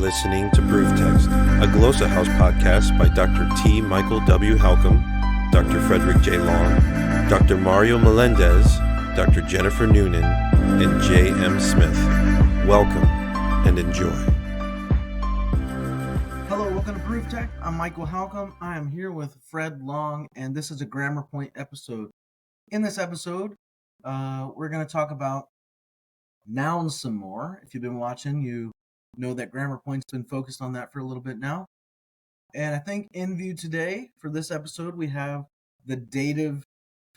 listening to Proof Text, a Glossa House podcast by Dr. T. Michael W. Halcomb, Dr. Fredrick J. Long, Dr. Mario Melendez, Dr. Jennifer Noonan, and J. M. Smith. Welcome and enjoy. Hello, welcome to Proof Text. I'm Michael Halcomb. I am here with Fred Long, and this is a GrammarPoint episode. In this episode, we're going to talk about nouns some more. If you've been watching, you know that GrammarPoint's been focused on that for a little bit now. And I think in view today, for this episode, we have the dative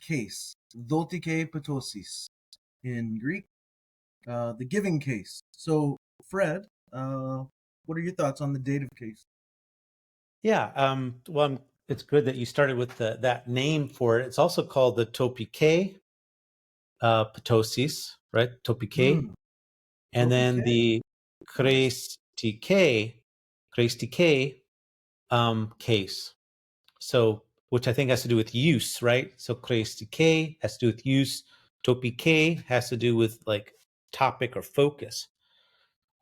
case, dotike ptosis in Greek, the giving case. So, Fred, what are your thoughts on the dative case? Yeah, it's good that you started with that name for it. It's also called the topike ptosis, right? Topike. And then the kreistike case. So, which I think has to do with use, right? So kreistike has to do with use. Topike has to do with like topic or focus.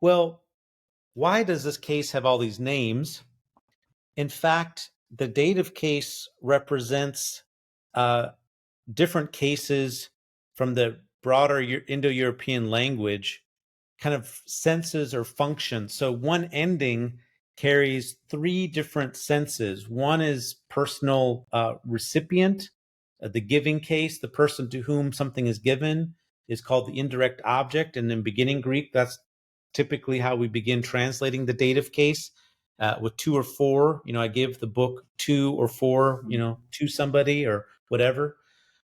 Well, why does this case have all these names? In fact, the dative case represents different cases from the broader Indo-European language, kind of senses or functions. So one ending carries three different senses. One is personal recipient, the giving case, the person to whom something is given is called the indirect object. And in beginning Greek, that's typically how we begin translating the dative case. With two or four, I give the book two or four, to somebody or whatever.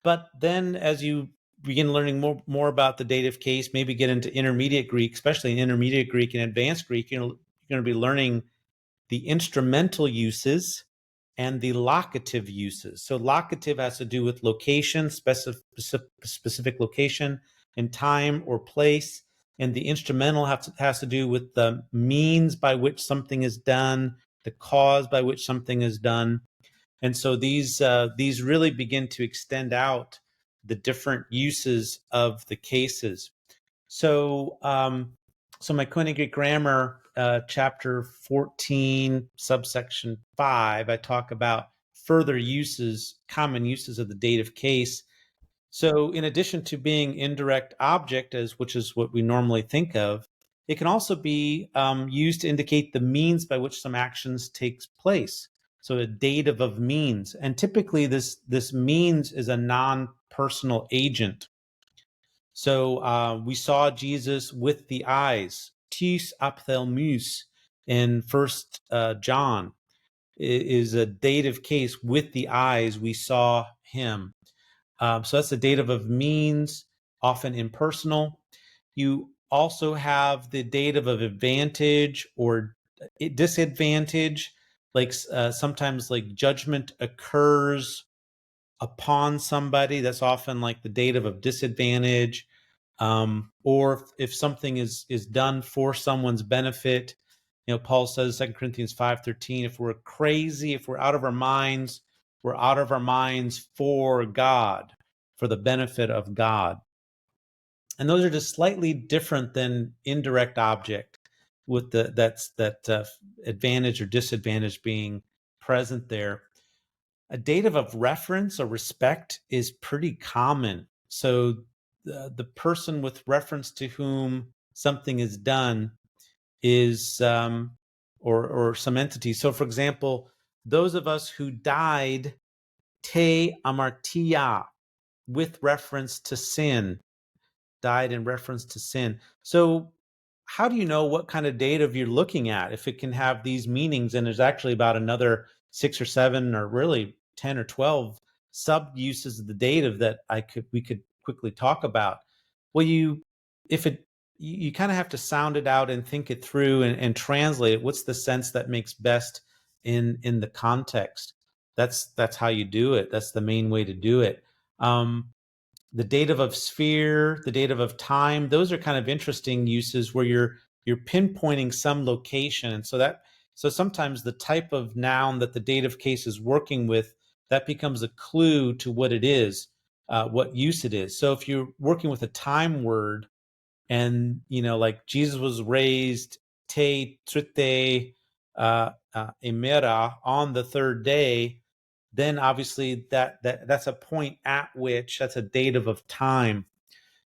But then as you begin learning more about the dative case, maybe get into intermediate Greek, especially in intermediate Greek and advanced Greek, you're going to be learning the instrumental uses and the locative uses. So locative has to do with location, specific location and time or place. And the instrumental has to do with the means by which something is done, the cause by which something is done. And so these really begin to extend out the different uses of the cases. So my Koine Greek Grammar, chapter 14, subsection 5, I talk about further uses, common uses of the dative case. So in addition to being indirect object, which is what we normally think of, it can also be used to indicate the means by which some actions takes place. So a dative of means. And typically this means is a non-personal agent. So we saw Jesus with the eyes, tis aphthalmus, in 1 John is a dative case. With the eyes, we saw him. So that's the dative of means, often impersonal. You also have the dative of advantage or disadvantage, like sometimes like judgment occurs upon somebody. That's often like the dative of disadvantage. Or if something is done for someone's benefit, Paul says, 2 Corinthians 5:13, if we're crazy, if we're out of our minds, we're out of our minds for God, for the benefit of God. And those are just slightly different than indirect object, with that advantage or disadvantage being present there. A dative of reference or respect is pretty common. So the person with reference to whom something is done is or some entity. So for example, those of us who died te amartia, with reference to sin, died in reference to sin. So how do you know what kind of dative you're looking at if it can have these meanings? And there's actually about another 6 or 7 or really 10 or 12 sub uses of the dative that we could quickly talk about. Well, you kind of have to sound it out and think it through and translate it. What's the sense that makes best in the context? That's how you do it. That's the main way to do it. The dative of sphere, the dative of time, those are kind of interesting uses where you're pinpointing some location. And so sometimes the type of noun that the dative case is working with, that becomes a clue to what it is, what use it is. So if you're working with a time word and, like Jesus was raised te trite imera, on the third day, then obviously that's a point at which, that's a dative of time.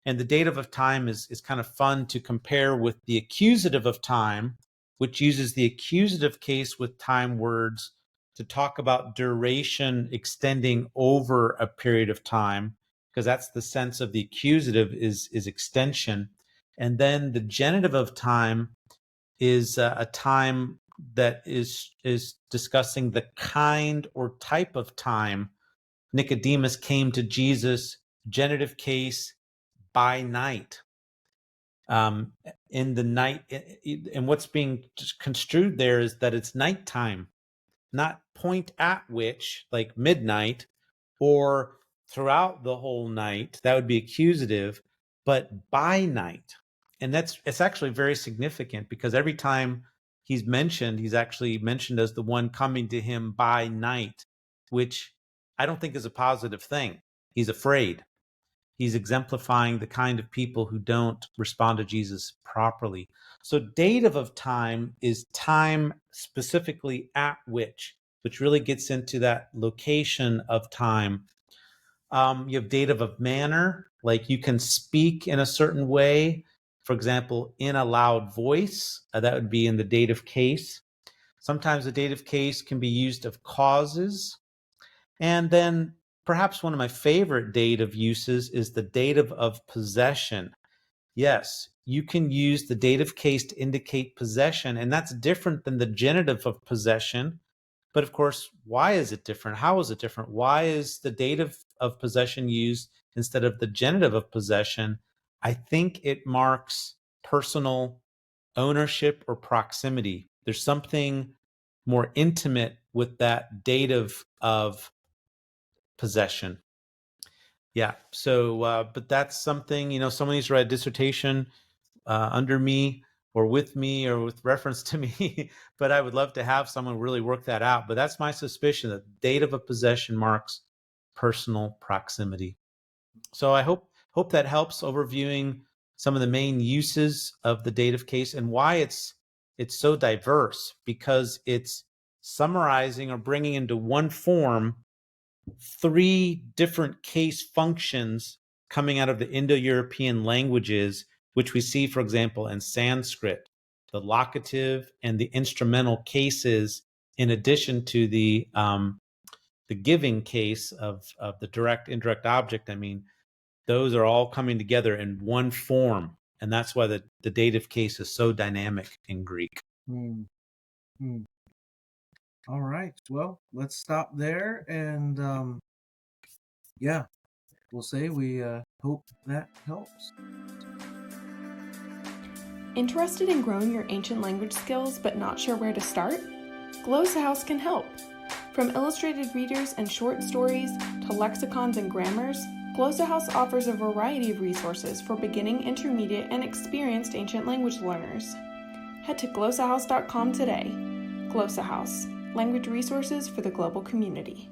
And the dative of time is kind of fun to compare with the accusative of time, which uses the accusative case with time words to talk about duration extending over a period of time, because that's the sense of the accusative is extension. And then the genitive of time is a time that is discussing the kind or type of time. Nicodemus came to Jesus, genitive case, by night. In the night, and what's being construed there is that it's nighttime, not point at which, like midnight, or throughout the whole night. That would be accusative, but by night. And it's actually very significant, because every time he's mentioned, he's actually mentioned as the one coming to him by night, which I don't think is a positive thing. He's afraid. He's exemplifying the kind of people who don't respond to Jesus properly. So dative of time is time specifically at which really gets into that location of time. You have dative of manner, like you can speak in a certain way. For example, in a loud voice, that would be in the dative case. Sometimes the dative case can be used of causes. And then perhaps one of my favorite dative uses is the dative of possession. Yes, you can use the dative case to indicate possession, and that's different than the genitive of possession. But of course, why is it different? How is it different? Why is the dative of possession used instead of the genitive of possession? I think it marks personal ownership or proximity. There's something more intimate with that dative of possession. Yeah. So, but that's something, someone needs to write a dissertation under me or with reference to me, but I would love to have someone really work that out. But that's my suspicion, that dative of possession marks personal proximity. So I hope that helps overviewing some of the main uses of the dative case and why it's so diverse, because it's summarizing or bringing into one form 3 different case functions coming out of the Indo-European languages, which we see, for example, in Sanskrit, the locative and the instrumental cases, in addition to the giving case of the direct, indirect object. I mean, those are all coming together in one form, and that's why the dative case is so dynamic in Greek. All right. Well, let's stop there, and yeah, we'll say we hope that helps. Interested in growing your ancient language skills but not sure where to start? Glosshouse can help. From illustrated readers and short stories to lexicons and grammars, Glosshouse offers a variety of resources for beginning, intermediate, and experienced ancient language learners. Head to glosshouse.com today. Glosshouse, language resources for the global community.